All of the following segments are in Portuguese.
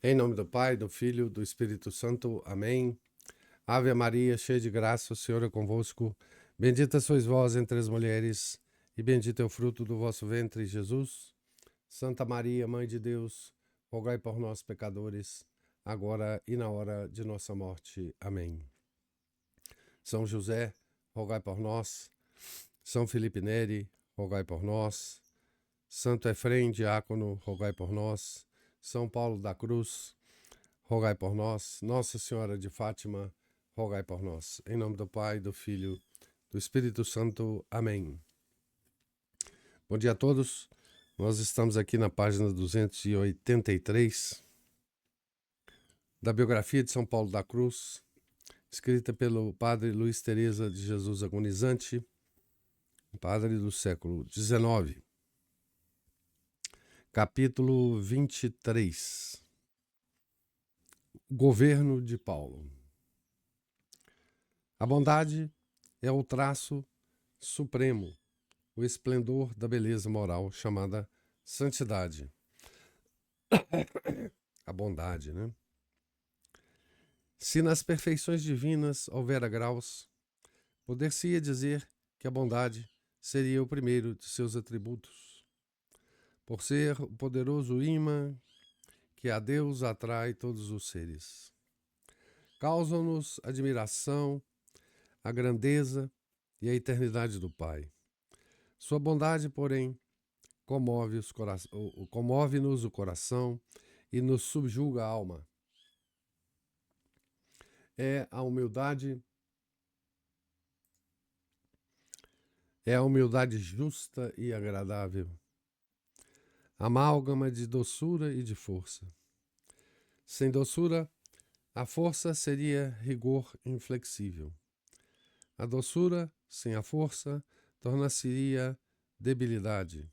Em nome do Pai, do Filho, do Espírito Santo. Amém. Ave Maria, cheia de graça, o Senhor é convosco. Bendita sois vós entre as mulheres, e bendito é o fruto do vosso ventre, Jesus. Santa Maria, Mãe de Deus, rogai por nós, pecadores, agora e na hora de nossa morte. Amém. São José, rogai por nós. São Felipe Neri, rogai por nós. Santo Efrem, diácono, rogai por nós. São Paulo da Cruz, rogai por nós. Nossa Senhora de Fátima, rogai por nós. Em nome do Pai, do Filho, do Espírito Santo. Amém. Bom dia a todos. Nós estamos aqui na página 283 da biografia de São Paulo da Cruz, escrita pelo padre Luiz Teresa de Jesus Agonizante, padre do século XIX. Capítulo 23. Governo de Paulo. A bondade é o traço supremo, o esplendor da beleza moral chamada santidade. A bondade, né? Se nas perfeições divinas houvera graus, poder-se-ia dizer que a bondade seria o primeiro de seus atributos, por ser o poderoso imã que a Deus atrai todos os seres. Causam-nos admiração, a grandeza e a eternidade do Pai. Sua bondade, porém, comove-nos o coração e nos subjuga a alma. É a humildade justa e agradável, amálgama de doçura e de força. Sem doçura, a força seria rigor inflexível. A doçura, sem a força, tornar-se-ia debilidade.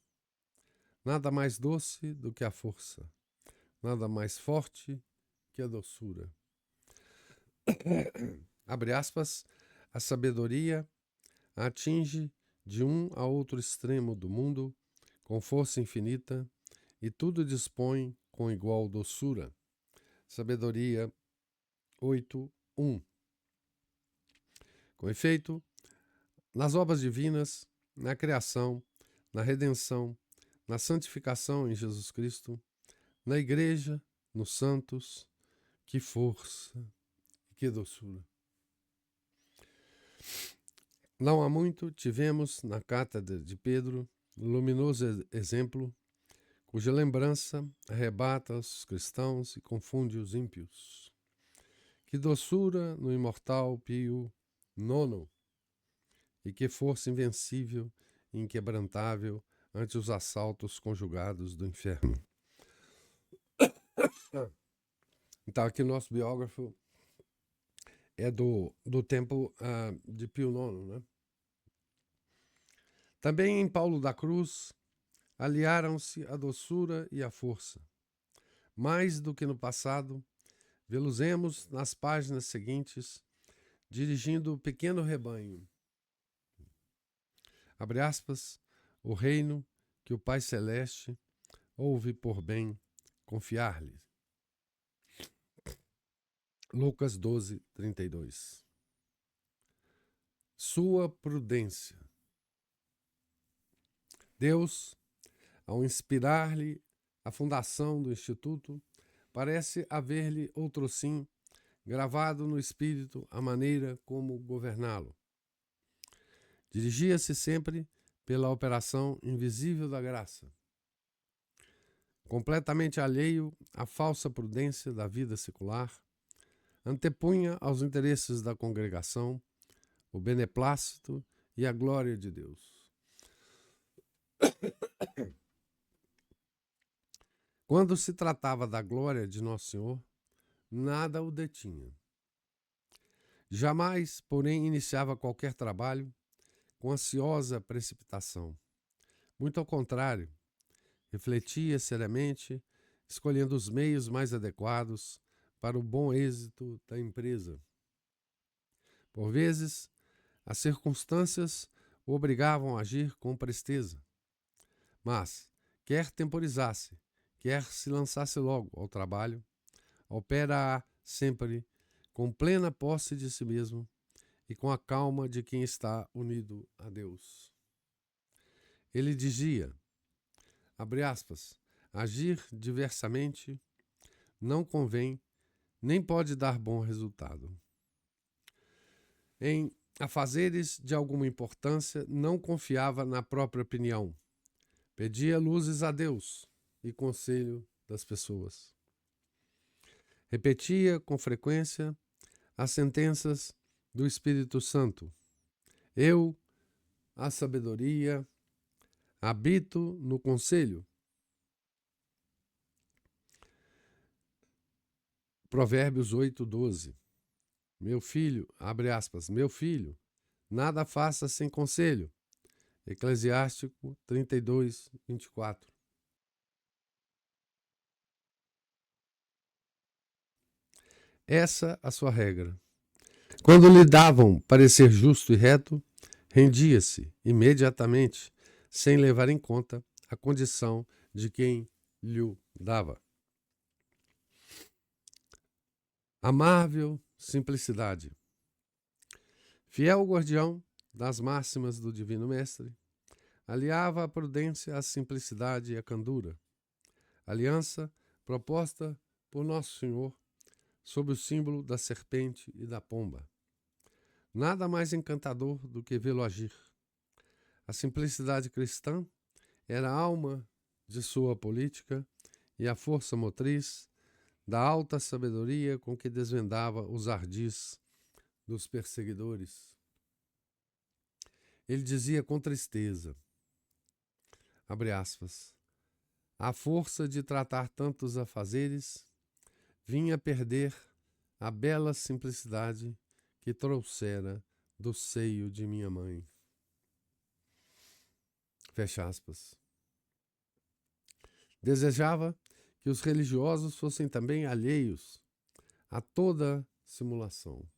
Nada mais doce do que a força, nada mais forte que a doçura. Abre aspas, a sabedoria atinge de um a outro extremo do mundo com força infinita e tudo dispõe com igual doçura. Sabedoria 8:1. Com efeito, nas obras divinas, na criação, na redenção, na santificação em Jesus Cristo, na Igreja, nos santos, que força e que doçura. Não há muito tivemos na cátedra de Pedro luminoso exemplo, cuja lembrança arrebata os cristãos e confunde os ímpios. Que doçura no imortal Pio IX, e que força invencível e inquebrantável ante os assaltos conjugados do inferno. Então aqui o nosso biógrafo é do tempo de Pio IX, né? Também em Paulo da Cruz aliaram-se a doçura e a força. Mais do que no passado, vê-los nas páginas seguintes, dirigindo o pequeno rebanho. Abre aspas, o reino que o Pai Celeste ouve por bem confiar-lhe. Lucas 12:32. Sua prudência. Deus, ao inspirar-lhe a fundação do Instituto, parece haver-lhe outrossim gravado no espírito a maneira como governá-lo. Dirigia-se sempre pela operação invisível da graça. Completamente alheio à falsa prudência da vida secular, antepunha aos interesses da congregação o beneplácito e a glória de Deus. Quando se tratava da glória de Nosso Senhor, nada o detinha. Jamais, porém, iniciava qualquer trabalho com ansiosa precipitação. Muito ao contrário, refletia seriamente, escolhendo os meios mais adequados para o bom êxito da empresa. Por vezes, as circunstâncias o obrigavam a agir com presteza. Mas, quer temporizasse, quer se lançasse logo ao trabalho, opera sempre com plena posse de si mesmo e com a calma de quem está unido a Deus. Ele dizia, abre aspas, agir diversamente não convém nem pode dar bom resultado. Em afazeres de alguma importância, não confiava na própria opinião. Pedia luzes a Deus e conselho das pessoas. Repetia com frequência as sentenças do Espírito Santo. Eu, a sabedoria, habito no conselho. Provérbios 8:12. Meu filho, abre aspas, meu filho, nada faça sem conselho. Eclesiástico 32:24. Essa a sua regra. Quando lhe davam parecer justo e reto, rendia-se imediatamente, sem levar em conta a condição de quem lhe dava. Amável simplicidade. Fiel guardião das máximas do Divino Mestre, aliava a prudência à simplicidade e à candura. Aliança proposta por Nosso Senhor sob o símbolo da serpente e da pomba. Nada mais encantador do que vê-lo agir. A simplicidade cristã era a alma de sua política e a força motriz da alta sabedoria com que desvendava os ardis dos perseguidores. Ele dizia com tristeza, abre aspas, a força de tratar tantos afazeres vinha perder a bela simplicidade que trouxera do seio de minha mãe. Fecha aspas. Desejava que os religiosos fossem também alheios a toda simulação.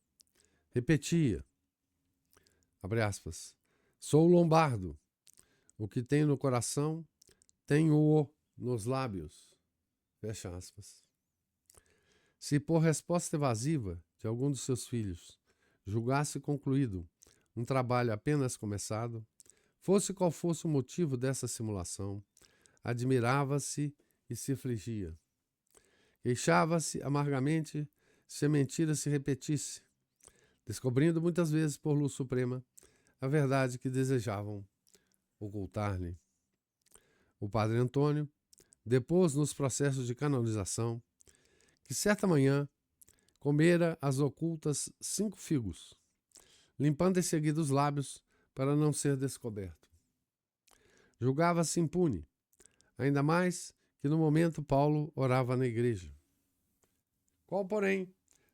Repetia, abre aspas, sou lombardo, o que tenho no coração, tenho-o nos lábios. Fecha aspas. Se por resposta evasiva de algum dos seus filhos julgasse concluído um trabalho apenas começado, fosse qual fosse o motivo dessa simulação, admirava-se e se afligia. Queixava-se amargamente se a mentira se repetisse, descobrindo muitas vezes por luz suprema a verdade que desejavam ocultar-lhe. O padre Antônio depôs nos processos de canonização que certa manhã comera às ocultas 5 figos, limpando em seguida os lábios para não ser descoberto. Julgava-se impune, ainda mais que no momento Paulo orava na igreja. Qual, porém,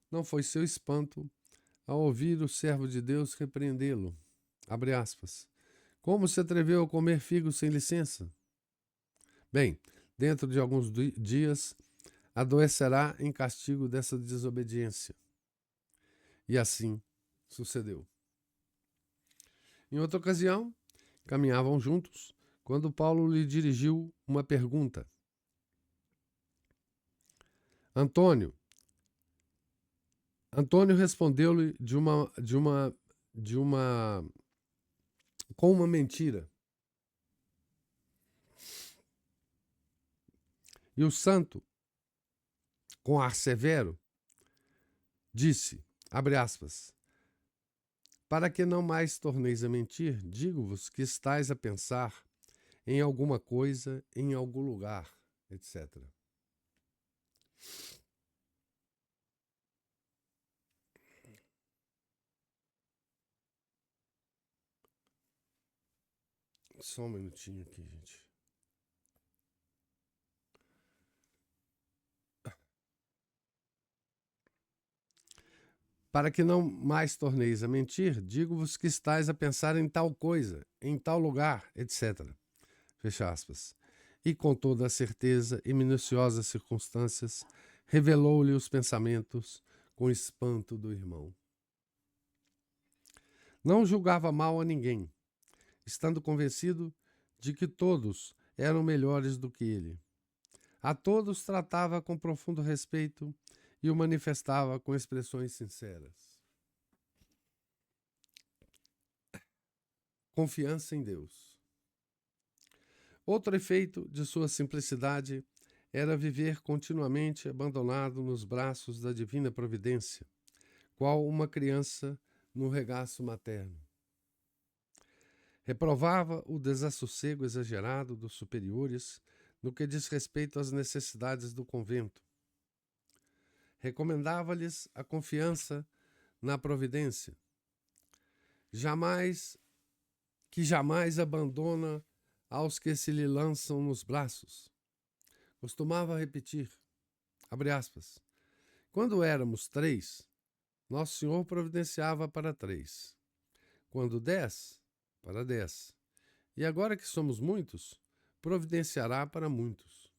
não foi seu espanto ao ouvir o servo de Deus repreendê-lo, abre aspas, como se atreveu a comer figos sem licença? Bem, dentro de alguns dias adoecerá em castigo dessa desobediência. E assim sucedeu. Em outra ocasião, caminhavam juntos quando Paulo lhe dirigiu uma pergunta. Antônio respondeu-lhe com uma mentira. E o santo, com ar severo, disse, abre aspas, para que não mais torneis a mentir, digo-vos que estáis a pensar em alguma coisa, em algum lugar, etc. Só um minutinho aqui, gente. Para que não mais torneis a mentir, digo-vos que estáis a pensar em tal coisa, em tal lugar, etc. Fecha aspas. E com toda a certeza e minuciosas circunstâncias, revelou-lhe os pensamentos com espanto do irmão. Não julgava mal a ninguém, estando convencido de que todos eram melhores do que ele. A todos tratava com profundo respeito e o manifestava com expressões sinceras. Confiança em Deus. Outro efeito de sua simplicidade era viver continuamente abandonado nos braços da divina providência, qual uma criança no regaço materno. Reprovava o desassossego exagerado dos superiores no que diz respeito às necessidades do convento. Recomendava-lhes a confiança na providência, jamais abandona aos que se lhe lançam nos braços. Costumava repetir, abre aspas, quando éramos 3, Nosso Senhor providenciava para 3. Quando 10, para 10. E agora que somos muitos, providenciará para muitos.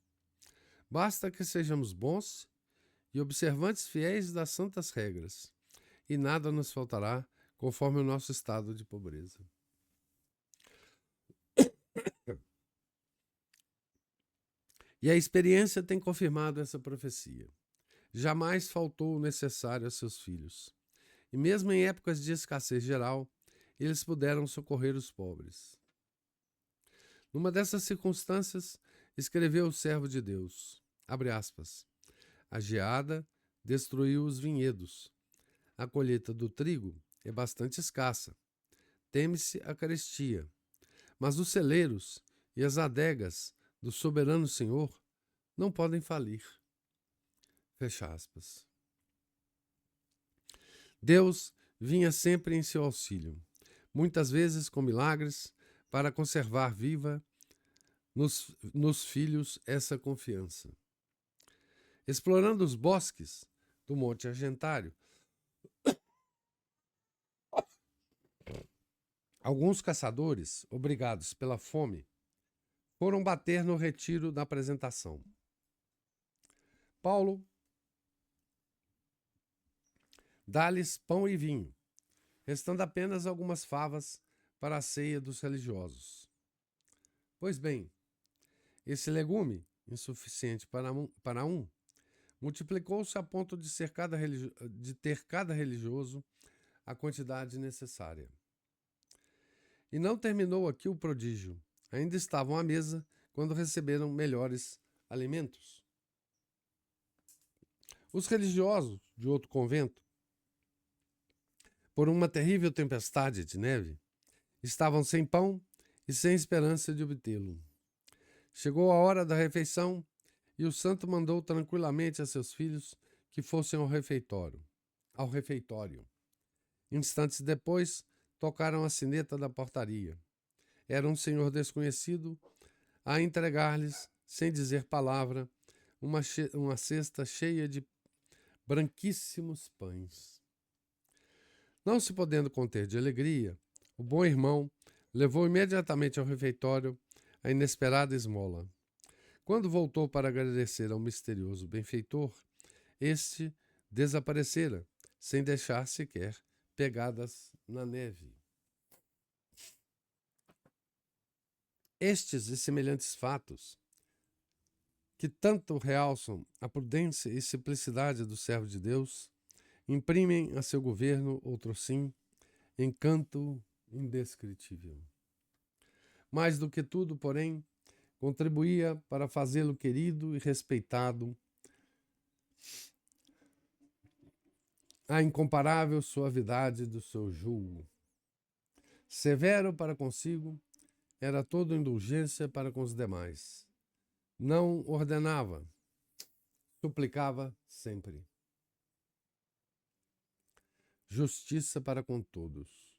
Basta que sejamos bons e observantes fiéis das santas regras, e nada nos faltará conforme o nosso estado de pobreza. E a experiência tem confirmado essa profecia. Jamais faltou o necessário a seus filhos. E mesmo em épocas de escassez geral, eles puderam socorrer os pobres. Numa dessas circunstâncias, escreveu o servo de Deus, abre aspas, a geada destruiu os vinhedos. A colheita do trigo é bastante escassa. Teme-se a carestia. Mas os celeiros e as adegas do soberano Senhor não podem falir. Fecha aspas. Deus vinha sempre em seu auxílio, muitas vezes com milagres, para conservar viva nos filhos essa confiança. Explorando os bosques do Monte Argentário, alguns caçadores, obrigados pela fome, foram bater no retiro da apresentação. Paulo dá-lhes pão e vinho, restando apenas algumas favas para a ceia dos religiosos. Pois bem, esse legume, insuficiente para um, multiplicou-se a ponto de ter cada religioso a quantidade necessária. E não terminou aqui o prodígio. Ainda estavam à mesa quando receberam melhores alimentos. Os religiosos de outro convento, por uma terrível tempestade de neve, estavam sem pão e sem esperança de obtê-lo. Chegou a hora da refeição e o santo mandou tranquilamente a seus filhos que fossem ao refeitório. Instantes depois, tocaram a sineta da portaria. Era um senhor desconhecido a entregar-lhes, sem dizer palavra, uma cesta cheia de branquíssimos pães. Não se podendo conter de alegria, o bom irmão levou imediatamente ao refeitório a inesperada esmola. Quando voltou para agradecer ao misterioso benfeitor, este desaparecera, sem deixar sequer pegadas na neve. Estes e semelhantes fatos, que tanto realçam a prudência e simplicidade do servo de Deus, imprimem a seu governo, outrossim, encanto indescritível. Mais do que tudo, porém, contribuía para fazê-lo querido e respeitado a incomparável suavidade do seu jugo. Severo para consigo, era todo indulgência para com os demais. Não ordenava, suplicava sempre. Justiça para com todos.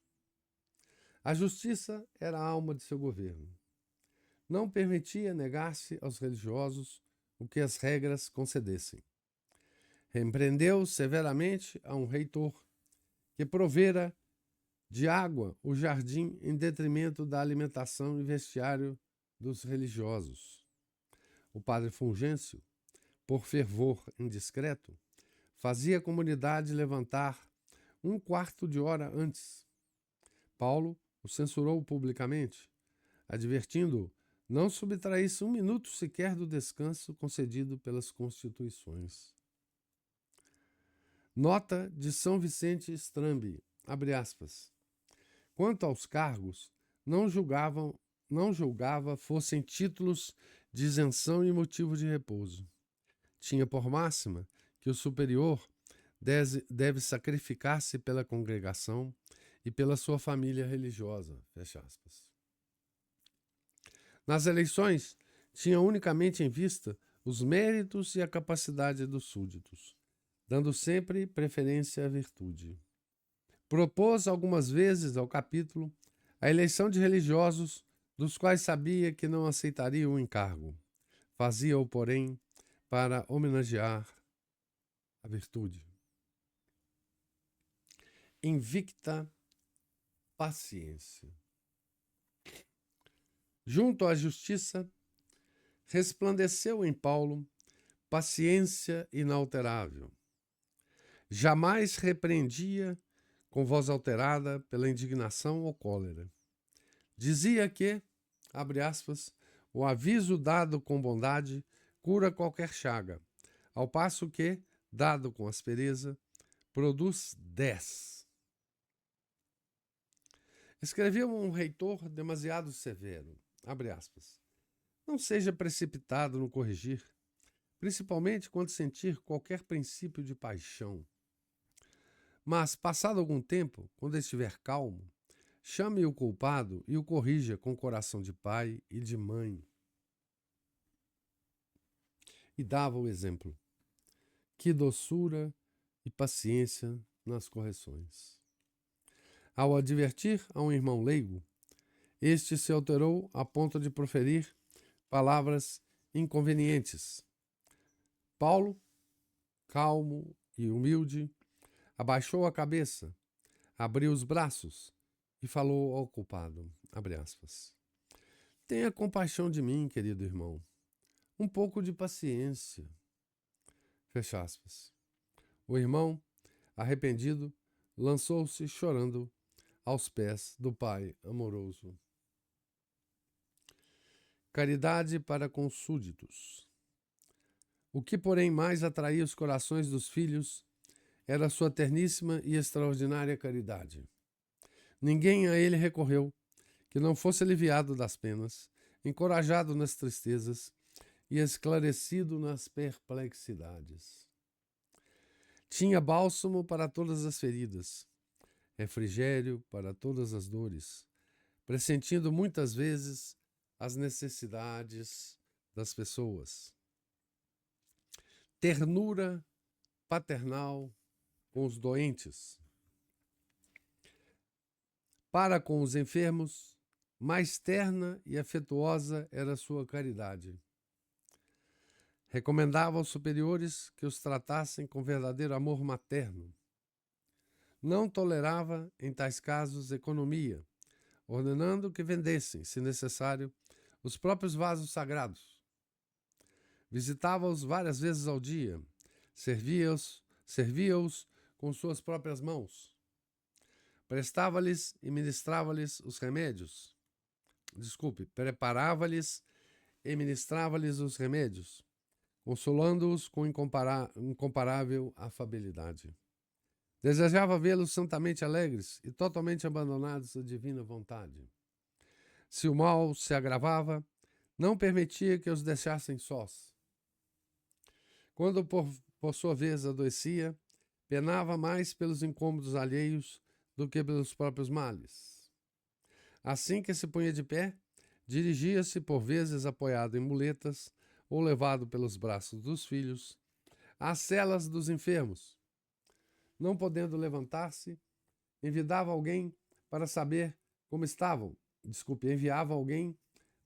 A justiça era a alma de seu governo. Não permitia negar-se aos religiosos o que as regras concedessem. Repreendeu severamente a um reitor que provera de água o jardim em detrimento da alimentação e vestiário dos religiosos. O padre Fulgêncio, por fervor indiscreto, fazia a comunidade levantar 1/4 de hora antes. Paulo o censurou publicamente, advertindo-o não subtraísse 1 minuto sequer do descanso concedido pelas constituições. Nota de São Vicente Strambi, abre aspas. Quanto aos cargos, não julgava fossem títulos de isenção e motivo de repouso. Tinha por máxima que o superior deve sacrificar-se pela congregação e pela sua família religiosa. Fecha aspas. Nas eleições, tinha unicamente em vista os méritos e a capacidade dos súditos, dando sempre preferência à virtude. Propôs algumas vezes ao capítulo a eleição de religiosos dos quais sabia que não aceitariam o encargo. Fazia-o, porém, para homenagear a virtude. Invicta paciência. Junto à justiça, resplandeceu em Paulo paciência inalterável. Jamais repreendia com voz alterada pela indignação ou cólera. Dizia que, abre aspas, o aviso dado com bondade cura qualquer chaga, ao passo que, dado com aspereza, produz 10. Escreveu um reitor demasiado severo, abre aspas, não seja precipitado no corrigir, principalmente quando sentir qualquer princípio de paixão. Mas, passado algum tempo, quando estiver calmo, chame o culpado e o corrija com coração de pai e de mãe. E dava o exemplo. Que doçura e paciência nas correções. Ao advertir a um irmão leigo, este se alterou a ponto de proferir palavras inconvenientes. Paulo, calmo e humilde, abaixou a cabeça, abriu os braços e falou ao culpado, abre aspas, tenha compaixão de mim, querido irmão, um pouco de paciência, fecha aspas. O irmão, arrependido, lançou-se chorando aos pés do pai amoroso. Caridade para com os súditos. O que, porém, mais atraía os corações dos filhos era sua terníssima e extraordinária caridade. Ninguém a ele recorreu que não fosse aliviado das penas, encorajado nas tristezas e esclarecido nas perplexidades. Tinha bálsamo para todas as feridas, refrigério para todas as dores, pressentindo muitas vezes as necessidades das pessoas. Ternura paternal com os doentes. Para com os enfermos, mais terna e afetuosa era sua caridade. Recomendava aos superiores que os tratassem com verdadeiro amor materno. Não tolerava, em tais casos, economia, ordenando que vendessem, se necessário, os próprios vasos sagrados. Visitava-os várias vezes ao dia, servia-os com suas próprias mãos. Prestava-lhes e ministrava-lhes os remédios. Preparava-lhes e ministrava-lhes os remédios, consolando-os com incomparável afabilidade. Desejava vê-los santamente alegres e totalmente abandonados à divina vontade. Se o mal se agravava, não permitia que os deixassem sós. Quando, por sua vez, adoecia, penava mais pelos incômodos alheios do que pelos próprios males. Assim que se punha de pé, dirigia-se, por vezes apoiado em muletas ou levado pelos braços dos filhos, às celas dos enfermos. Não podendo levantar-se, enviava alguém para saber como estavam. Enviava alguém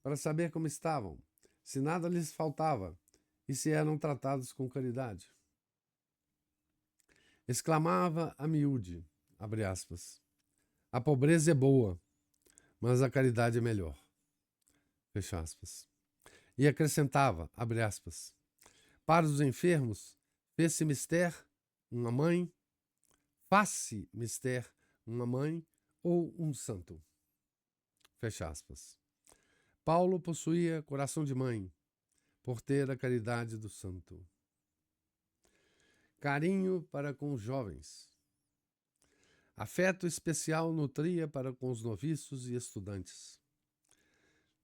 para saber como estavam, se nada lhes faltava e se eram tratados com caridade. Exclamava a miúde, abre aspas, a pobreza é boa, mas a caridade é melhor, fecha aspas. E acrescentava, abre aspas, para os enfermos, fez-se mister uma mãe, faz-se mister uma mãe ou um santo, fecha aspas. Paulo possuía coração de mãe, por ter a caridade do santo. carinho para com os jovens. Afeto especial nutria para com os noviços e estudantes.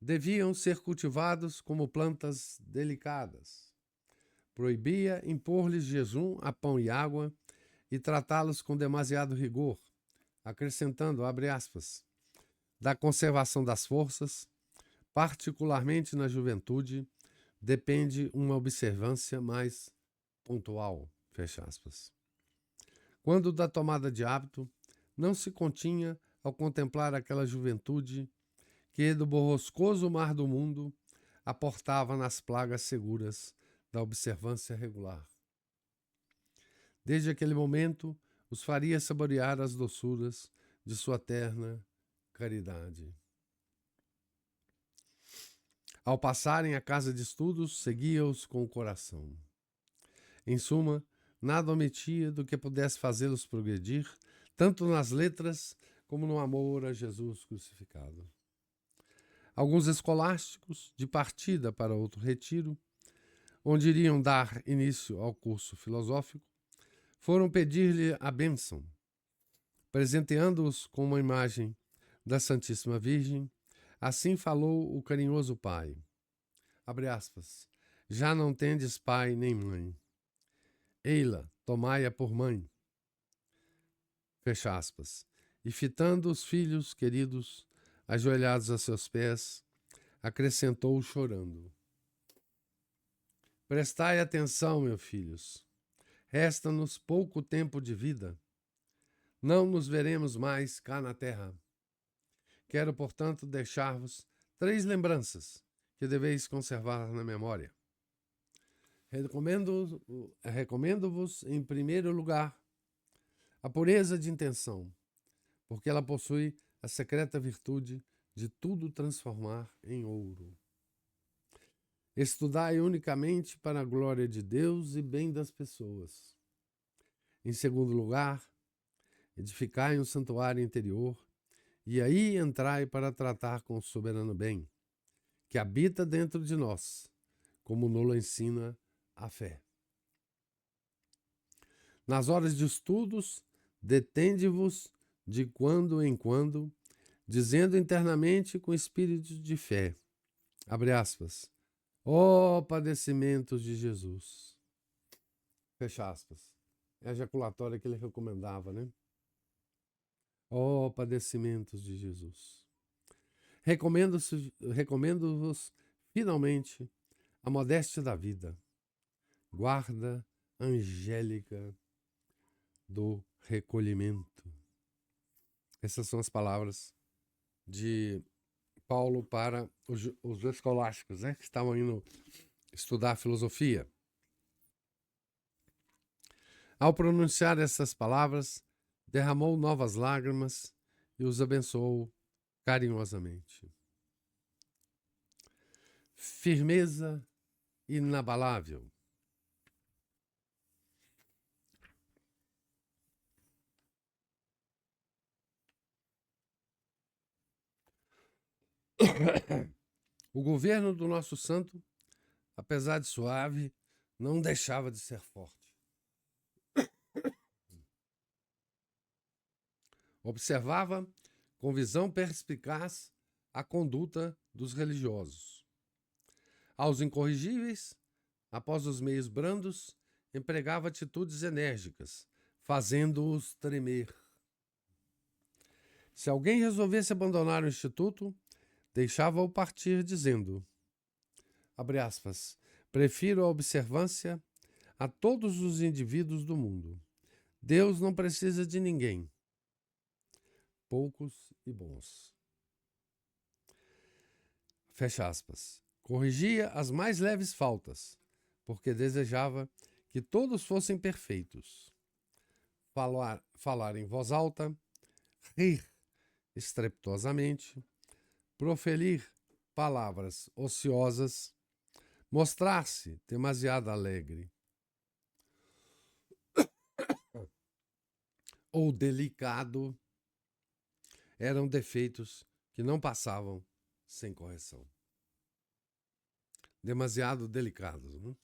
Deviam ser cultivados como plantas delicadas. Proibia impor-lhes jejum a pão e água e tratá-los com demasiado rigor, acrescentando, abre aspas, da conservação das forças, particularmente na juventude, depende uma observância mais pontual, fecha aspas. Quando da tomada de hábito, não se continha ao contemplar aquela juventude que do borrascoso mar do mundo aportava nas plagas seguras da observância regular. Desde aquele momento, os faria saborear as doçuras de sua terna caridade. Ao passarem à casa de estudos, seguia-os com o coração. Em suma, nada omitia do que pudesse fazê-los progredir, tanto nas letras como no amor a Jesus crucificado. Alguns escolásticos, de partida para outro retiro, onde iriam dar início ao curso filosófico, foram pedir-lhe a bênção, presenteando-os com uma imagem da Santíssima Virgem. Assim falou o carinhoso pai. Abre aspas. Já não tendes pai nem mãe. Ei-la, tomai-a por mãe. Fecha aspas. E fitando os filhos queridos, ajoelhados a seus pés, acrescentou chorando. Prestai atenção, meus filhos. Resta-nos pouco tempo de vida. Não nos veremos mais cá na terra. Quero, portanto, deixar-vos 3 lembranças que deveis conservar na memória. Recomendo-vos, em primeiro lugar, a pureza de intenção, porque ela possui a secreta virtude de tudo transformar em ouro. Estudai unicamente para a glória de Deus e bem das pessoas. Em segundo lugar, edificai um santuário interior, e aí entrai para tratar com o soberano bem, que habita dentro de nós, como nos ensina a fé. Nas horas de estudos, detende-vos de quando em quando, dizendo internamente com espírito de fé, abre aspas, ó padecimentos de Jesus, fecha aspas. É a ejaculatória que ele recomendava, né? Ó padecimentos de Jesus. Recomendo-vos, finalmente, a modéstia da vida, guarda angélica do recolhimento. Essas são as palavras de Paulo para os escolásticos, né, que estavam indo estudar filosofia. Ao pronunciar essas palavras, derramou novas lágrimas e os abençoou carinhosamente. Firmeza inabalável. O governo do nosso santo, apesar de suave, não deixava de ser forte. Observava com visão perspicaz a conduta dos religiosos. Aos incorrigíveis, após os meios brandos, empregava atitudes enérgicas, fazendo-os tremer. Se alguém resolvesse abandonar o instituto, deixava-o partir dizendo, abre aspas, prefiro a observância a todos os indivíduos do mundo. Deus não precisa de ninguém. Poucos e bons. Fecha aspas. Corrigia as mais leves faltas, porque desejava que todos fossem perfeitos. Falar em voz alta, rir estrepitosamente, proferir palavras ociosas, mostrar-se demasiado alegre ou delicado, eram defeitos que não passavam sem correção. Demasiado delicados, né?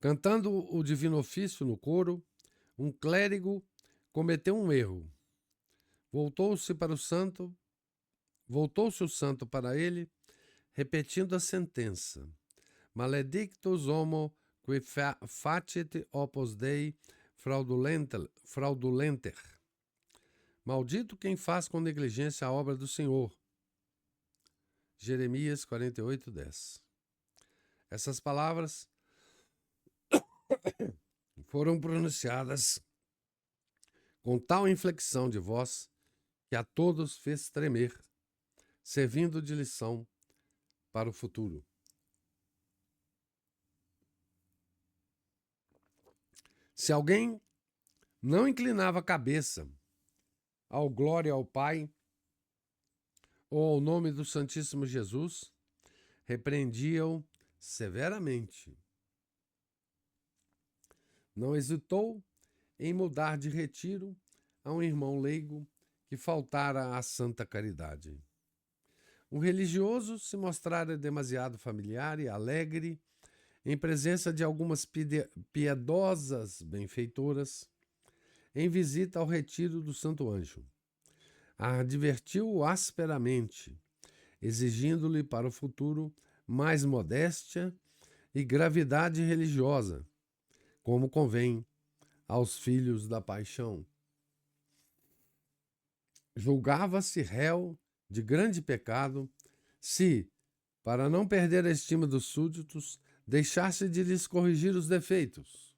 Cantando o divino ofício no coro, um clérigo cometeu um erro. Voltou-se o santo para ele, repetindo a sentença: Maledictus homo qui facit opus Dei fraudulenter. Maldito quem faz com negligência a obra do Senhor. Jeremias 48:10. Essas palavras foram pronunciadas com tal inflexão de voz que a todos fez tremer, servindo de lição para o futuro. Se alguém não inclinava a cabeça ao glória ao Pai ou ao nome do Santíssimo Jesus, repreendia-o severamente. Não hesitou em mudar de retiro a um irmão leigo que faltara à santa caridade. Um religioso se mostrara demasiado familiar e alegre em presença de algumas piedosas benfeitoras em visita ao retiro do Santo Anjo. Advertiu-o asperamente, exigindo-lhe para o futuro mais modéstia e gravidade religiosa, como convém aos filhos da paixão. Julgava-se réu de grande pecado se, para não perder a estima dos súditos, deixasse de lhes corrigir os defeitos.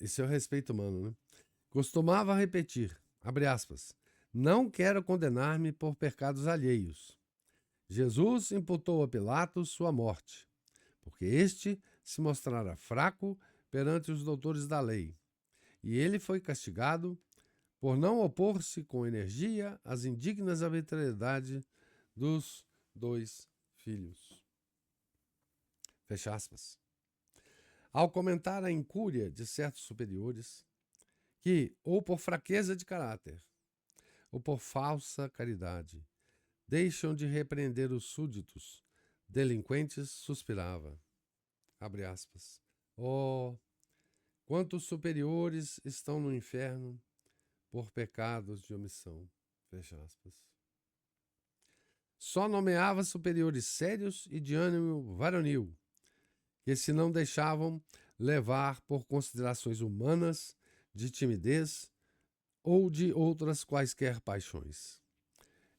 Isso é o respeito humano, né? Costumava repetir, abre aspas, não quero condenar-me por pecados alheios. Jesus imputou a Pilatos sua morte, porque este se mostrara fraco perante os doutores da lei, e ele foi castigado por não opor-se com energia às indignas arbitrariedades dos dois filhos. Fecha aspas. Ao comentar a incúria de certos superiores, que, ou por fraqueza de caráter, ou por falsa caridade, deixam de repreender os súditos delinquentes, suspirava. Abre aspas. Oh, quantos superiores estão no inferno por pecados de omissão. Fecha aspas. Só nomeava superiores sérios e de ânimo varonil, que se não deixavam levar por considerações humanas, de timidez ou de outras quaisquer paixões.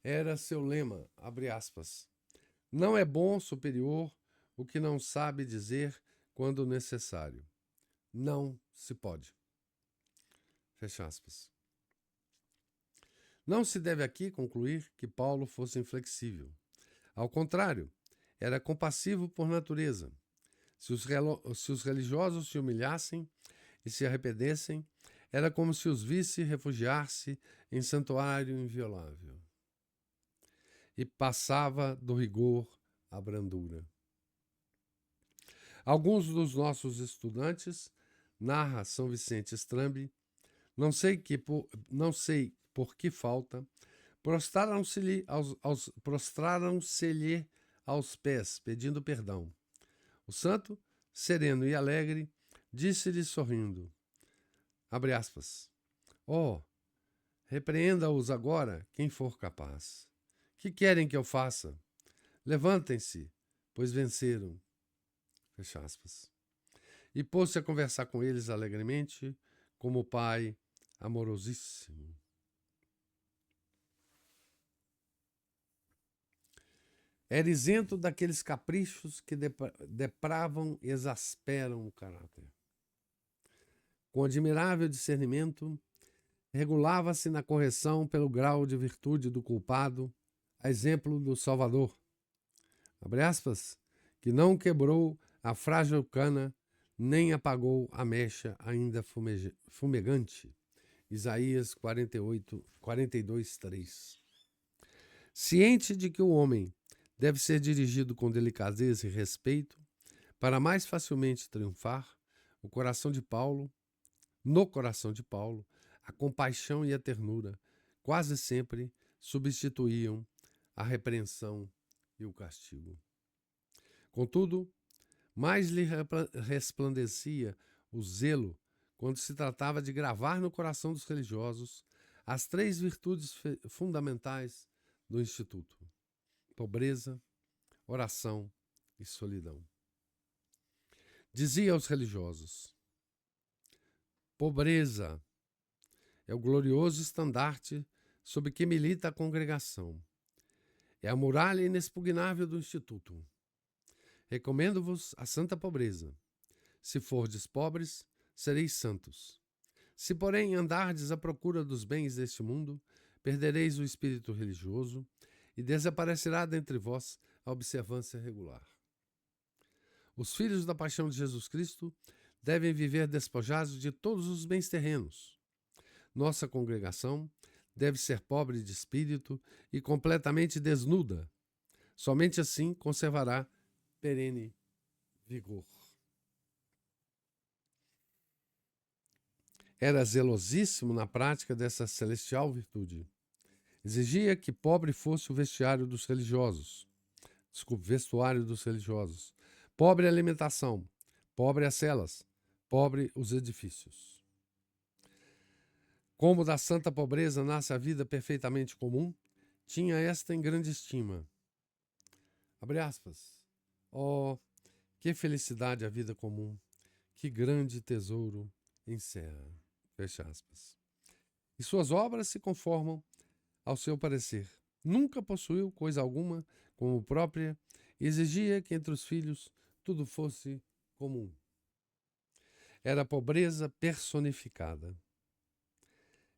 Era seu lema, abre aspas. Não é bom superior o que não sabe dizer quando necessário. Não se pode. Fecha aspas. Não se deve aqui concluir que Paulo fosse inflexível. Ao contrário, era compassivo por natureza. Se os religiosos se humilhassem e se arrependessem, era como se os visse refugiar-se em santuário inviolável. E passava do rigor à brandura. Alguns dos nossos estudantes, narra São Vicente Strambi, não sei por que falta, prostraram-se-lhe aos pés, pedindo perdão. O santo, sereno e alegre, disse-lhe sorrindo, abre aspas, oh, repreenda-os agora quem for capaz. Que querem que eu faça? Levantem-se, pois venceram. Fecha aspas. E pôs-se a conversar com eles alegremente, como o pai amorosíssimo. Era isento daqueles caprichos que depravam e exasperam o caráter. Com admirável discernimento, regulava-se na correção pelo grau de virtude do culpado, a exemplo do Salvador, abre aspas, que não quebrou a frágil cana, nem apagou a mecha ainda fumegante. Isaías 42:3. Ciente de que o homem deve ser dirigido com delicadeza e respeito para mais facilmente triunfar, no coração de Paulo, a compaixão e a ternura quase sempre substituíam a repreensão e o castigo. Contudo, mais lhe resplandecia o zelo quando se tratava de gravar no coração dos religiosos as 3 virtudes fundamentais do Instituto: pobreza, oração e solidão. Dizia aos religiosos: pobreza é o glorioso estandarte sob que milita a congregação. É a muralha inexpugnável do Instituto. Recomendo-vos a santa pobreza. Se fordes pobres, sereis santos. Se, porém, andardes à procura dos bens deste mundo, perdereis o espírito religioso e desaparecerá dentre vós a observância regular. Os filhos da paixão de Jesus Cristo devem viver despojados de todos os bens terrenos. Nossa congregação deve ser pobre de espírito e completamente desnuda. Somente assim conservará perene vigor. Era zelosíssimo na prática dessa celestial virtude. Exigia que pobre fosse o vestuário dos religiosos. Pobre a alimentação, pobre as celas, pobre os edifícios. Como da santa pobreza nasce a vida perfeitamente comum, tinha esta em grande estima. Abre aspas. Oh, que felicidade a vida comum, que grande tesouro encerra. Fecha aspas. E suas obras se conformam ao seu parecer. Nunca possuiu coisa alguma como própria e exigia que entre os filhos tudo fosse comum. Era a pobreza personificada.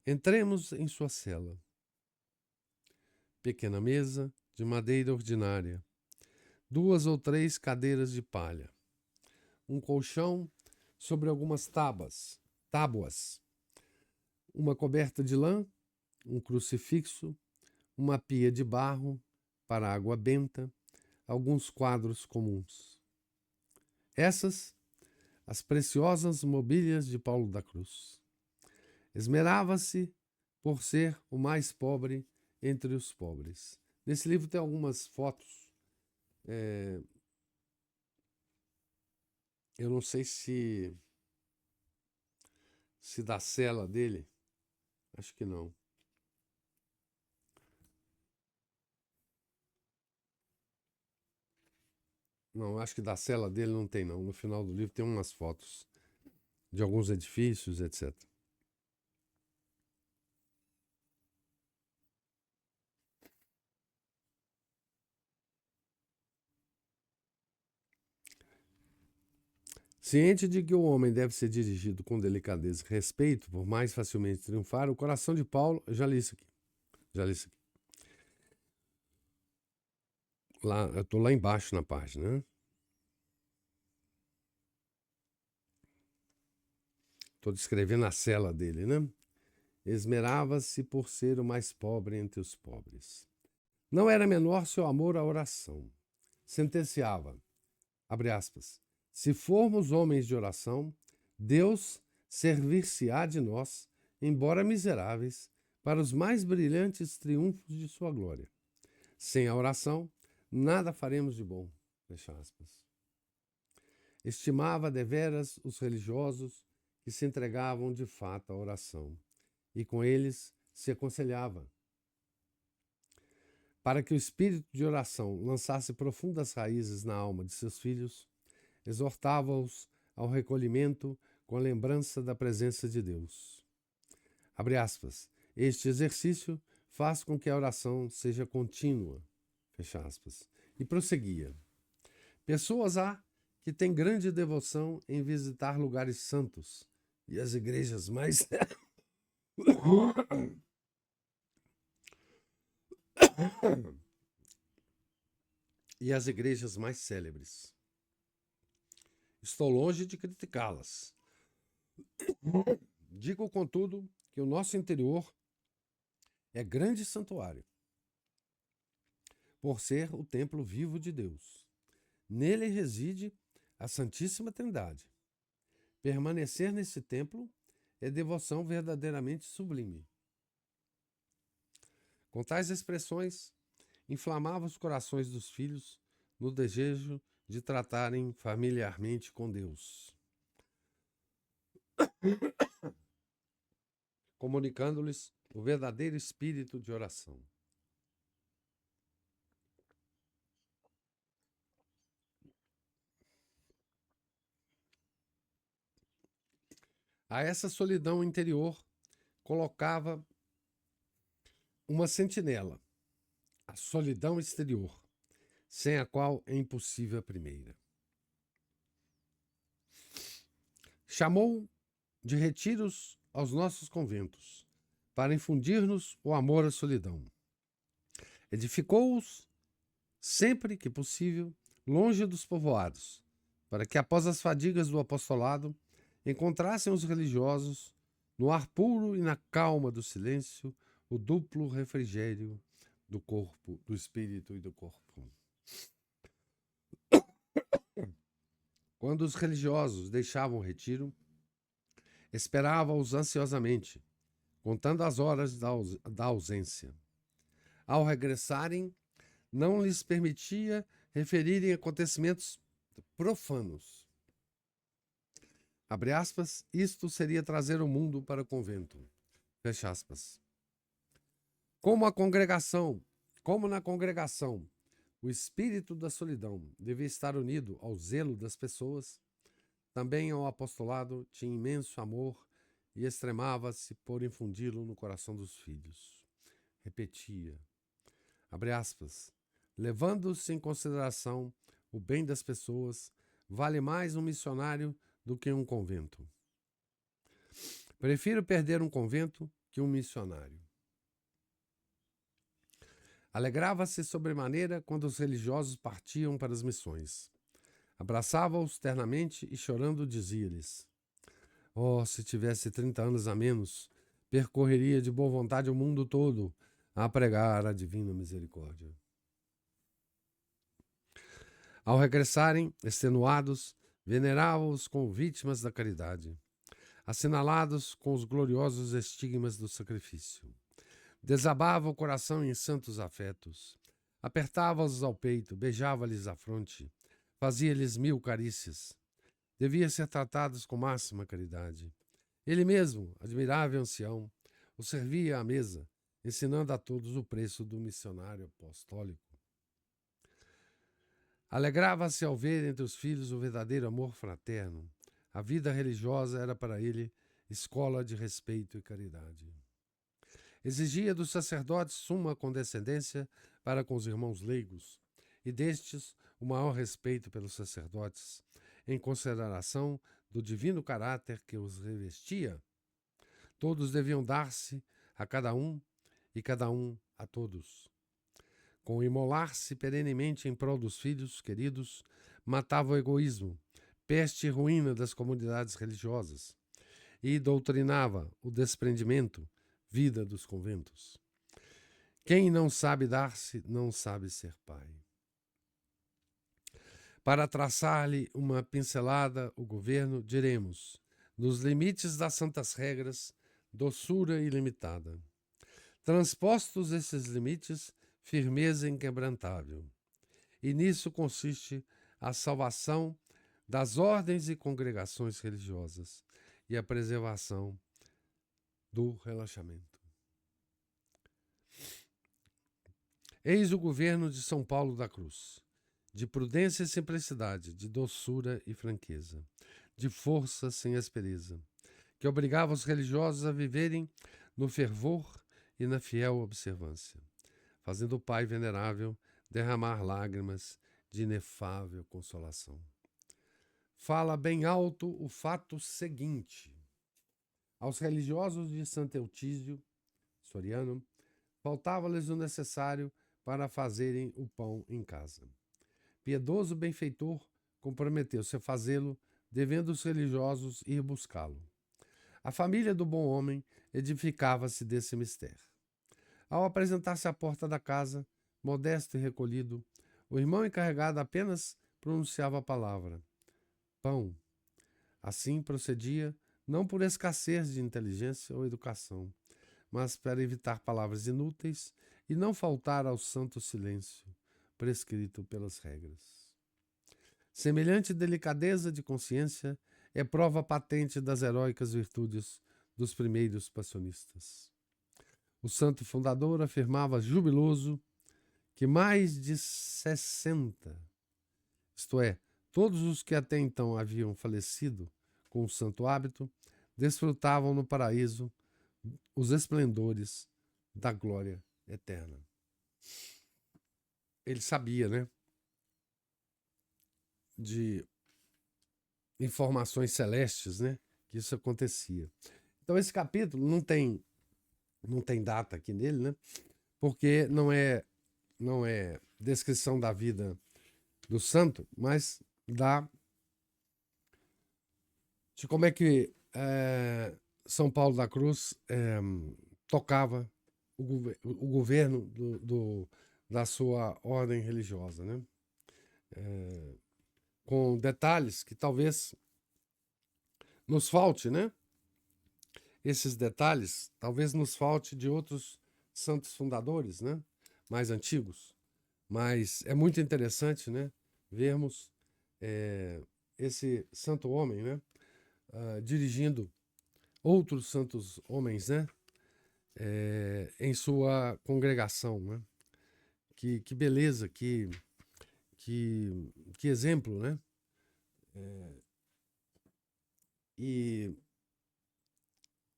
Entremos em sua cela. Pequena mesa de madeira ordinária, 2 ou 3 cadeiras de palha, um colchão sobre algumas tábuas, uma coberta de lã, um crucifixo, uma pia de barro para água benta, alguns quadros comuns. Essas, as preciosas mobílias de Paulo da Cruz. Esmerava-se por ser o mais pobre entre os pobres. Nesse livro tem algumas fotos. Eu não sei se da cela dele. Acho que não. Não, acho que da cela dele não tem, não. No final do livro tem umas fotos de alguns edifícios, etc. Ciente de que o homem deve ser dirigido com delicadeza e respeito, por mais facilmente triunfar, o coração de Paulo... Já li isso aqui. Eu estou lá embaixo na página, né? Estou descrevendo a cela dele, né? Esmerava-se por ser o mais pobre entre os pobres. Não era menor seu amor à oração. Sentenciava, abre aspas, se formos homens de oração, Deus servir-se-á de nós, embora miseráveis, para os mais brilhantes triunfos de sua glória. Sem a oração, nada faremos de bom. Fecha aspas. Estimava deveras os religiosos que se entregavam de fato à oração, e com eles se aconselhava. Para que o espírito de oração lançasse profundas raízes na alma de seus filhos, exortava-os ao recolhimento com a lembrança da presença de Deus. Abre aspas. Este exercício faz com que a oração seja contínua. Fecha aspas. E prosseguia. Pessoas há que têm grande devoção em visitar lugares santos e as igrejas mais... e as igrejas mais célebres. Estou longe de criticá-las. Digo, contudo, que o nosso interior é grande santuário, por ser o templo vivo de Deus. Nele reside a Santíssima Trindade. Permanecer nesse templo é devoção verdadeiramente sublime. Com tais expressões, inflamava os corações dos filhos no desejo de tratarem familiarmente com Deus, comunicando-lhes o verdadeiro espírito de oração. A essa solidão interior colocava uma sentinela, a solidão exterior, sem a qual é impossível a primeira. Chamou de retiros aos nossos conventos, para infundir-nos o amor à solidão. Edificou-os, sempre que possível, longe dos povoados, para que, após as fadigas do apostolado, encontrassem os religiosos, no ar puro e na calma do silêncio, o duplo refrigério do corpo, do espírito e do corpo. Quando os religiosos deixavam o retiro, esperava-os ansiosamente, contando as horas da ausência. Ao regressarem, não lhes permitia referirem acontecimentos profanos. Abre aspas, isto seria trazer o mundo para o convento. Fecha aspas. Como na congregação, o espírito da solidão devia estar unido ao zelo das pessoas, também ao apostolado tinha imenso amor e extremava-se por infundi-lo no coração dos filhos. Repetia, abre aspas, levando-se em consideração o bem das pessoas, vale mais um missionário do que um convento. Prefiro perder um convento que um missionário. Alegrava-se sobremaneira quando os religiosos partiam para as missões. Abraçava-os ternamente e chorando dizia-lhes, oh, se tivesse 30 anos a menos, percorreria de boa vontade o mundo todo a pregar a divina misericórdia. Ao regressarem, extenuados, veneravam-os como vítimas da caridade, assinalados com os gloriosos estigmas do sacrifício. Desabava o coração em santos afetos, apertava-os ao peito, beijava-lhes a fronte, fazia-lhes 1000 carícias. Devia ser tratados com máxima caridade. Ele mesmo, admirável ancião, os servia à mesa, ensinando a todos o preço do missionário apostólico. Alegrava-se ao ver entre os filhos o verdadeiro amor fraterno. A vida religiosa era para ele escola de respeito e caridade. Exigia dos sacerdotes suma condescendência para com os irmãos leigos, e destes o maior respeito pelos sacerdotes, em consideração do divino caráter que os revestia. Todos deviam dar-se a cada um e cada um a todos. Com imolar-se perenemente em prol dos filhos queridos, matava o egoísmo, peste e ruína das comunidades religiosas, e doutrinava o desprendimento, vida dos conventos. Quem não sabe dar-se, não sabe ser pai. Para traçar-lhe uma pincelada, o governo, diremos, nos limites das santas regras, doçura ilimitada. Transpostos esses limites, firmeza inquebrantável. E nisso consiste a salvação das ordens e congregações religiosas e a preservação do relaxamento. Eis o governo de São Paulo da Cruz, de prudência e simplicidade, de doçura e franqueza, de força sem aspereza, que obrigava os religiosos a viverem no fervor e na fiel observância, fazendo o Pai venerável derramar lágrimas de inefável consolação. Fala bem alto o fato seguinte. Aos religiosos de Santo Eutísio, Soriano, faltava-lhes o necessário para fazerem o pão em casa. Piedoso benfeitor comprometeu-se a fazê-lo, devendo os religiosos ir buscá-lo. A família do bom homem edificava-se desse mistério. Ao apresentar-se à porta da casa, modesto e recolhido, o irmão encarregado apenas pronunciava a palavra pão. Assim procedia, não por escassez de inteligência ou educação, mas para evitar palavras inúteis e não faltar ao santo silêncio prescrito pelas regras. Semelhante delicadeza de consciência é prova patente das heróicas virtudes dos primeiros passionistas. O santo fundador afirmava jubiloso que mais de 60, isto é, todos os que até então haviam falecido com o santo hábito, desfrutavam no paraíso os esplendores da glória eterna. Ele sabia, né, de informações celestes, né, que isso acontecia. Então esse capítulo não tem data aqui nele, né, porque não é descrição da vida do santo, mas de como é que São Paulo da Cruz tocava o governo da sua ordem religiosa, né? Com detalhes que talvez nos falte, né? Esses detalhes talvez nos falte de outros santos fundadores, né? Mais antigos. Mas é muito interessante, né? Vermos esse santo homem, né? Dirigindo outros santos homens, né? Em sua congregação, né? Que beleza, que exemplo, né? E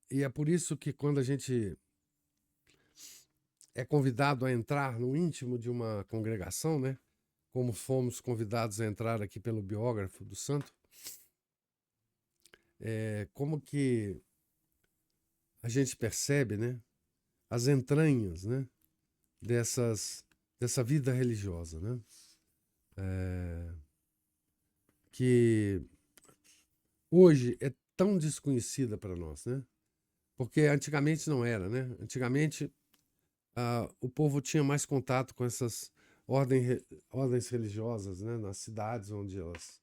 é por isso que quando a gente é convidado a entrar no íntimo de uma congregação, né? Como fomos convidados a entrar aqui pelo biógrafo do santo, como que a gente percebe, né? As entranhas, né? Dessa vida religiosa, né? Que hoje é tão desconhecida para nós, né? Porque antigamente não era, né? Antigamente o povo tinha mais contato com essas ordens religiosas, né? Nas cidades onde elas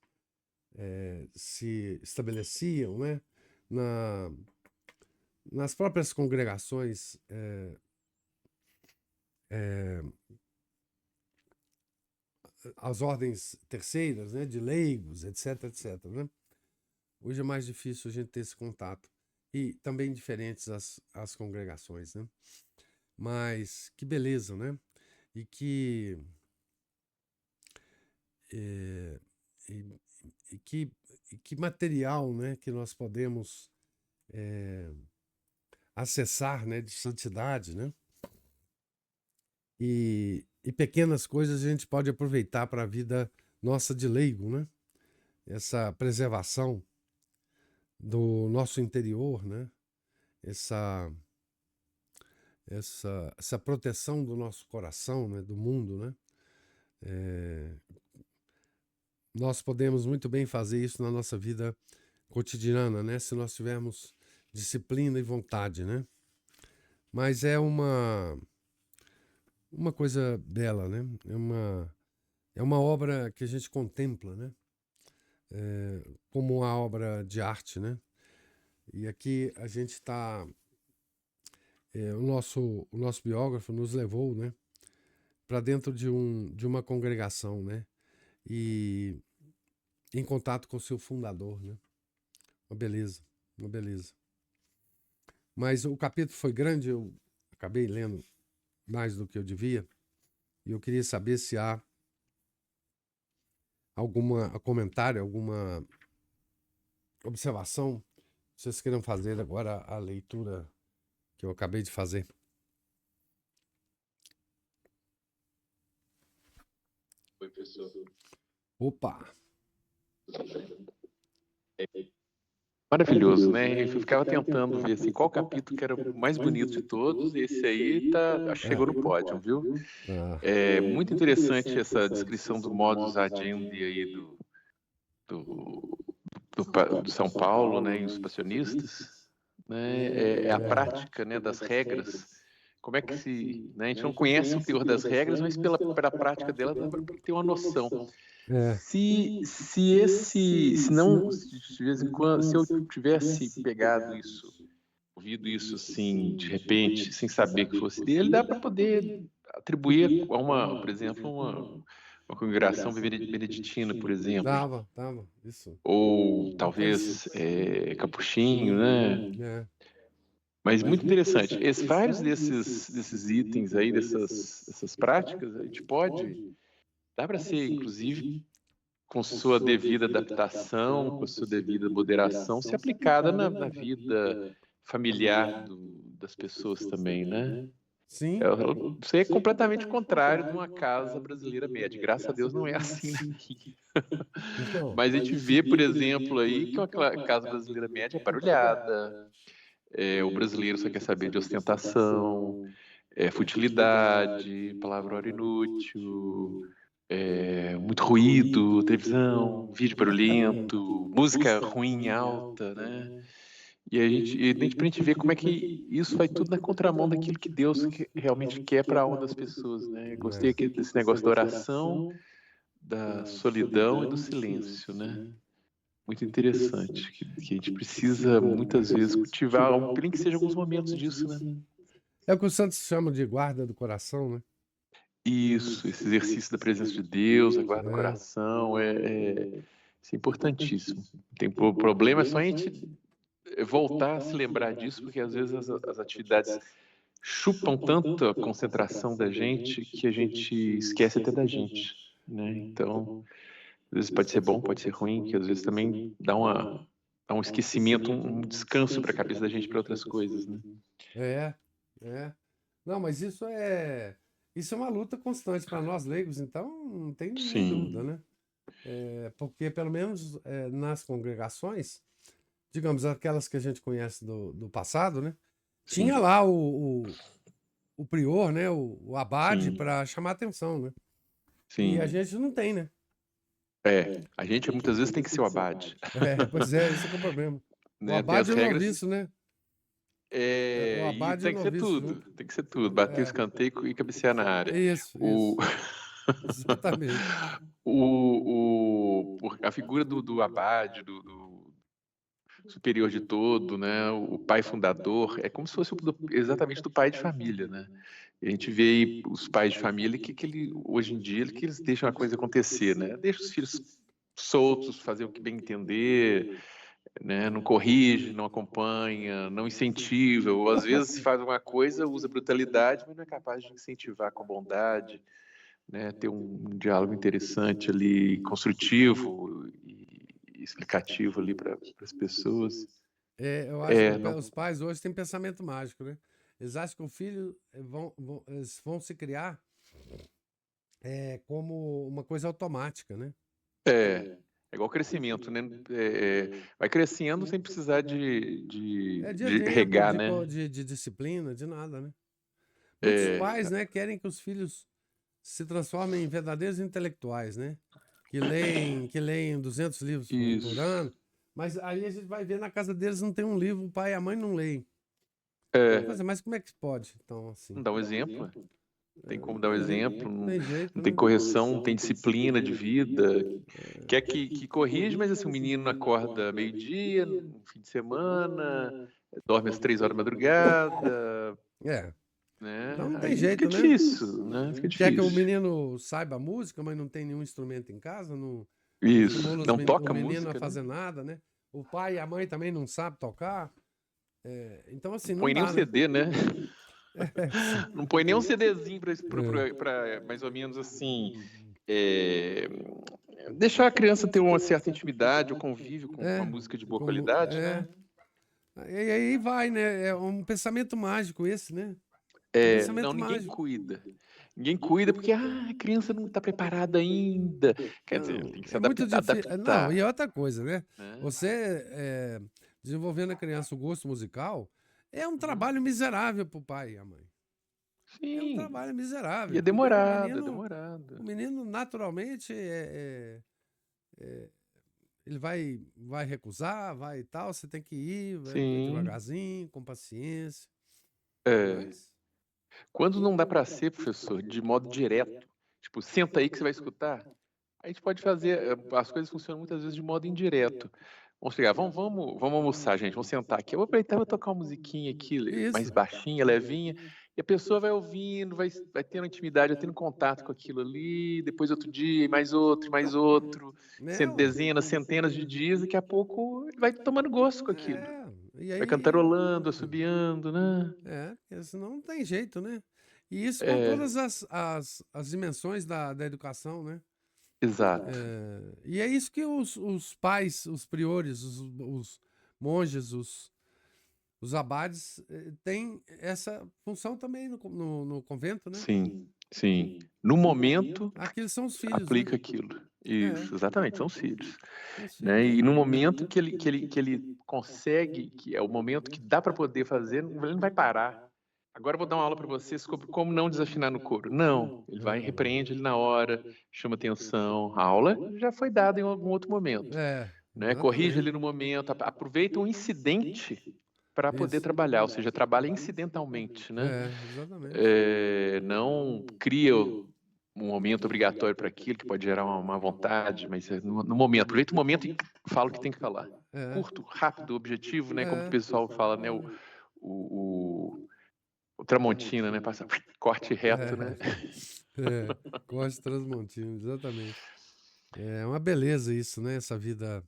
se estabeleciam, né? Nas próprias congregações as ordens terceiras, né? De leigos, etc, etc, né? Hoje é mais difícil a gente ter esse contato. E também diferentes as congregações, né? Mas que beleza, né? E que que material, né, que nós podemos acessar, né, de santidade, né? E pequenas coisas a gente pode aproveitar para a vida nossa de leigo, né? Essa preservação do nosso interior, né? Essa proteção do nosso coração, né? Do mundo, né? Nós podemos muito bem fazer isso na nossa vida cotidiana, né? Se nós tivermos disciplina e vontade, né? Mas é uma coisa bela, né? É uma obra que a gente contempla, né? Como uma obra de arte, né? E aqui a gente está... o nosso biógrafo nos levou, né? Para dentro de uma congregação, né? E em contato com o seu fundador, né? Uma beleza, uma beleza. Mas o capítulo foi grande, eu acabei lendo mais do que eu devia, e eu queria saber se há algum comentário, alguma observação, vocês queiram fazer agora a leitura que eu acabei de fazer. Oi, professor. Opa! Maravilhoso, né? Eu ficava tentando ver assim, qual capítulo que era o mais bonito de todos. Esse aí acho que chegou no pódio, viu? É muito interessante essa descrição do modus agendi aí do São Paulo, né? E os passionistas, né? É a prática, né? Das regras. Como é que né? A gente não conhece o teor das regras, mas pela prática dela dá para ter uma noção. Se de vez em quando, se eu tivesse pegado isso, ouvido isso assim, de repente, sem saber que fosse dele, dá para poder atribuir a por exemplo, uma congregação beneditina, por exemplo, Dava, isso. ou talvez capuchinho, né? É. Mas muito interessante. Vários desses itens aí, dessas práticas, a gente dá para ser, inclusive, com sua devida adaptação, com sua devida moderação, ser aplicada na vida familiar das pessoas também, né? Sim. Isso aí é completamente contrário de uma casa brasileira média. Graças a Deus não é assim na minha. Então, Mas a gente vê, por exemplo, aí que uma casa brasileira média é barulhada, o brasileiro só quer saber de ostentação, futilidade, palavra inútil, muito ruído, televisão, vídeo barulhento, música ruim, alta, né? E pra gente ver como é que isso vai tudo na contramão daquilo que Deus realmente quer para a alma das pessoas, né? Eu gostei aqui desse negócio da oração, da solidão e do silêncio, né? Muito interessante, que a gente precisa muitas vezes cultivar, nem que seja alguns momentos disso, né? é o que os santos chamam de guarda do coração, né? Isso, esse exercício da presença de Deus, a guarda do É. coração, isso é importantíssimo. O problema é só a gente voltar a se lembrar disso, porque às vezes as atividades chupam tanto a concentração da gente que a gente esquece até da gente, né? Então, às vezes pode ser bom, pode ser ruim, que às vezes também dá um esquecimento, um descanso para a cabeça da gente para outras coisas, né? É, é. Não, mas isso é uma luta constante para nós leigos, então não tem nem dúvida, Sim, né? Porque pelo menos nas congregações, digamos aquelas que a gente conhece do passado, né? sim, Tinha lá o prior, né? O abade sim, para chamar atenção, né? E a sim. gente não tem, né? A gente muitas vezes tem que ser o abade, Pois é, esse é que é o problema. O né? Tem as abade e o regras. noviço, né? O E abade e o tem que ser noviço tudo, junto. tem que ser tudo, bater o É, escanteio e cabecear na área. isso, O, isso. Exatamente. a figura do abade, do superior de todo, né? O pai fundador, é como se fosse exatamente do pai de família, né? E a gente vê aí os pais de família hoje em dia que eles deixam a coisa acontecer, né? Deixa os filhos soltos, fazer o que bem entender, né? Não corrige, não acompanha, não incentiva, ou às vezes faz uma coisa, usa brutalidade, mas não é capaz de incentivar com bondade, né? Ter um diálogo interessante ali, construtivo e explicativo ali para as pessoas. Eu acho que Não, os pais hoje têm pensamento mágico, né? Eles acham que o filho eles vão se criar como uma coisa automática, né? é igual crescimento, né? Vai crescendo sem precisar De de exemplo, regar, né? de disciplina, de nada, né? Muitos É, pais, né, querem que os filhos se transformem em verdadeiros intelectuais, né? Que leem 200 livros por isso. ano, mas aí a gente vai ver na casa deles não tem um livro, o pai e a mãe não leem. Mas como é que pode, então, Não assim? dá um exemplo, não tem como dar um Tem, exemplo, tem jeito, não tem né? correção, não tem disciplina de vida. Quer que corrige, mas assim, o menino acorda meio-dia, no fim de semana, dorme às 3 horas da madrugada, É, então né? não tem Aí fica jeito, né? difícil, né? Fica Quer que o difícil. menino saiba música, mas não tem nenhum instrumento em casa, não Isso. estimula Não o toca menino a música, né? fazer nada, né? O pai e a mãe também não sabem tocar. Então, Não assim, não põe nem um dá, né? CD, né? Sim. Não põe nem um CDzinho É. para mais ou menos assim. é, Deixar a criança ter uma certa intimidade, ou convívio com a É, música de boa como, qualidade, é. né? E aí vai, né? É um pensamento mágico esse, né? Um Não, pensamento ninguém mágico. cuida. Ninguém cuida porque a criança não está preparada ainda. Quer dizer, Não, tem que se é muito difícil. Não, e adaptar, outra coisa, né? né? Você desenvolvendo na criança o gosto musical é um Uhum. trabalho miserável para o pai e a mãe. É um Sim, trabalho e é miserável, porque o demorado, é menino, o demorado. menino naturalmente ele vai recusar, vai e tal, você tem que ir, vai Sim, devagarzinho, com paciência. é. Mas Quando não dá para ser, professor, de modo direto, tipo, senta aí que você vai escutar, a gente pode fazer, as coisas funcionam muitas vezes de modo indireto. Vamos chegar, vamos almoçar, gente, vamos sentar aqui. Eu vou aproveitar e vou tocar uma musiquinha aqui, mais isso. baixinha, levinha, E a pessoa vai ouvindo, vai tendo intimidade, vai tendo contato com aquilo ali, depois outro dia, e mais outro, É, ué. dezenas, centenas de dias, daqui a pouco ele vai tomando gosto com aquilo. E Vai aí, cantarolando, assobiando, né? porque senão não tem jeito, né? E isso com É, todas as dimensões da educação, né? exato. E é isso que os pais, os priores, os monges, os abades têm essa função também no convento, né? Sim, sim. No momento, Aqueles são os filhos, né? aplica aquilo. Isso, exatamente, são os filhos. São os Né? filhos. E no momento que ele consegue, que é o momento que dá para poder fazer, ele não vai parar. Agora eu vou dar uma aula para vocês sobre como não desafinar no coro. Não, ele vai, repreende ele na hora, chama atenção. A aula já foi dada em algum outro momento. Né? Corrige ele no momento, aproveita um incidente para poder trabalhar, ou seja, trabalha incidentalmente, né? Exatamente. Não cria um momento obrigatório para aquilo, que pode gerar uma vontade, mas no momento, aproveita o momento e fala o que tem que falar. Curto, rápido, objetivo, né? Como o pessoal fala, né? O Tramontina, né? Passa corte reto, né? Corte transmontino, exatamente. É uma beleza isso, né? Essa vida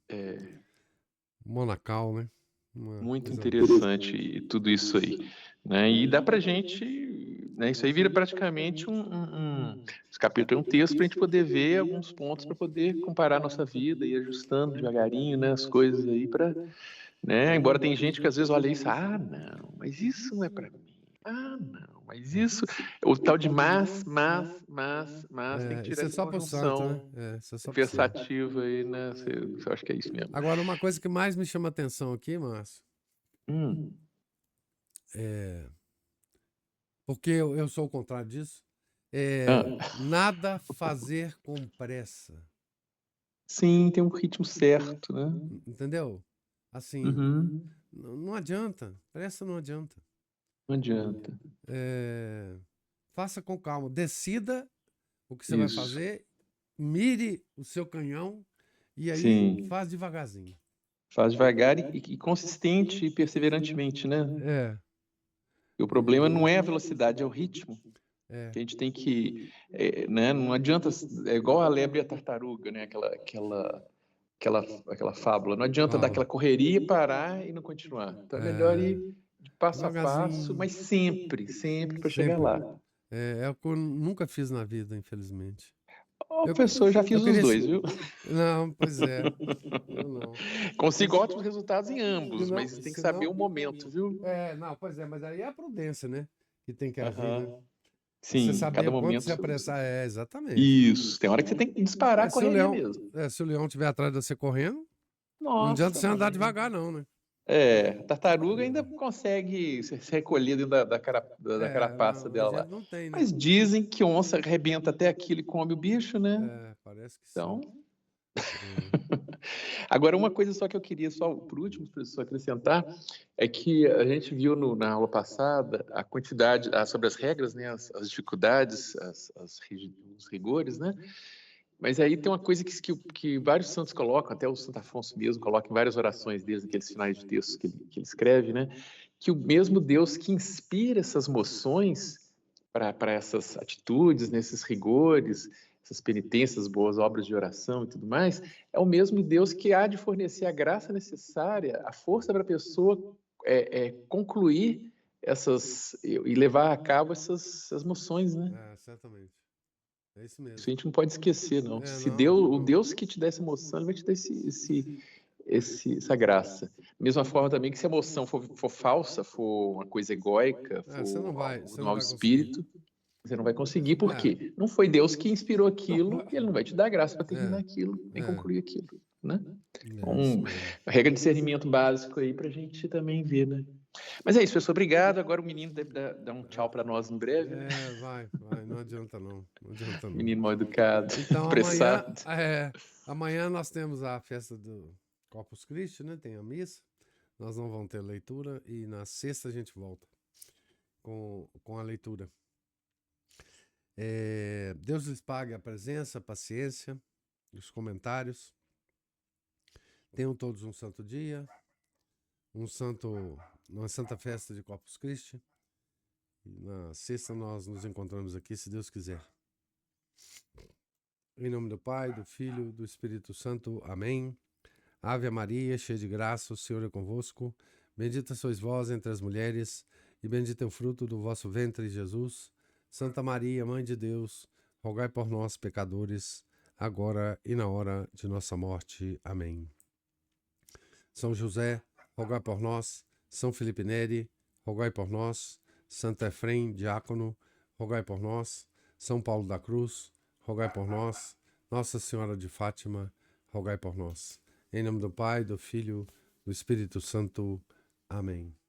monacal, né? Muito interessante e tudo isso aí, né? E dá pra gente, né? Isso aí vira praticamente esse capítulo é um texto para a gente poder ver alguns pontos para poder comparar a nossa vida e ir ajustando devagarinho, né? As coisas aí para, né? Embora tem gente que às vezes olha isso, não, mas isso não é para mim. Não, mas isso, o tal de mas, tem que tirar Isso é essa só pro santo, conjunção né? Isso é só pro santo. versativa aí, né? Eu acho que é isso mesmo. Agora, uma coisa que mais me chama atenção aqui, Márcio, Hum. porque eu sou o contrário disso, nada fazer com pressa. Sim, tem um ritmo certo, né? Entendeu? Assim, Uhum. não adianta. Pressa não adianta. Não adianta. Faça com calma. Decida o que você vai Isso. fazer, mire o seu canhão e aí Sim. faz devagarzinho. Faz devagar e consistente e perseverantemente, né? E o problema não é a velocidade, é o ritmo. Que a gente tem que, né? Não adianta, é igual a lebre e a tartaruga, né? Aquela fábula. Não adianta dar aquela correria, parar e não continuar. Então é melhor ir de passo a passo, mas sempre para chegar lá. É o que eu nunca fiz na vida, infelizmente. Professor, eu já fiz os dois, viu? Não, pois é. Eu não. Consigo ótimos resultados em ambos, mas tem que saber o momento, viu? Não, pois é, mas aí é a prudência, né? Que tem que agir, né? Sim, Você saber cada o quanto momento. se apressar, exatamente. Isso, tem hora que você tem que disparar, correria mesmo. Se o leão estiver atrás de você correndo, não Nossa, adianta você andar devagar, não, né? a tartaruga ainda consegue se recolher dentro da carapaça dela lá. Não tem, né? Mas dizem que onça arrebenta até aquilo e come o bicho, né? Parece que Então, sim. agora, uma coisa só que eu queria, só por último, professor, acrescentar, é que a gente viu na aula passada a quantidade, sobre as regras, né, as dificuldades, os rigores, né? Mas aí tem uma coisa que vários santos colocam, até o Santo Afonso mesmo coloca em várias orações, desde aqueles finais de textos que ele escreve, né? Que o mesmo Deus que inspira essas moções para essas atitudes, nesses rigores, essas penitências, boas obras de oração e tudo mais, é o mesmo Deus que há de fornecer a graça necessária, a força para a pessoa concluir e levar a cabo essas moções, né? Certamente. É isso mesmo. Isso a gente não pode esquecer, não. O Deus que te dá essa emoção, ele vai te dar essa graça. Mesma forma também que se a emoção for falsa, for uma coisa egóica, for um mau espírito, você não vai conseguir, por quê? Não foi Deus que inspirou aquilo e ele não vai te dar graça para terminar aquilo, nem concluir aquilo, né? A regra de discernimento básico aí para a gente também ver, né? Mas é isso, professor. Obrigado. Agora o menino deve dar um tchau para nós em breve. Né? Vai. Não adianta não. Menino mal educado. Então amanhã nós temos a festa do Corpus Christi, né? Tem a missa. Nós não vamos ter leitura e na sexta a gente volta com a leitura. Deus lhes pague a presença, a paciência, os comentários. Tenham todos um santo dia, uma santa festa de Corpus Christi. E na sexta nós nos encontramos aqui, se Deus quiser. Em nome do Pai, do Filho, do Espírito Santo. Amém. Ave Maria, cheia de graça, o Senhor é convosco. Bendita sois vós entre as mulheres, e bendito é o fruto do vosso ventre, Jesus. Santa Maria, Mãe de Deus, rogai por nós, pecadores, agora e na hora de nossa morte. Amém. São José, rogai por nós. São Felipe Neri, rogai por nós. Santo Efrem, diácono, rogai por nós. São Paulo da Cruz, rogai por nós. Nossa Senhora de Fátima, rogai por nós. Em nome do Pai, do Filho, do Espírito Santo. Amém.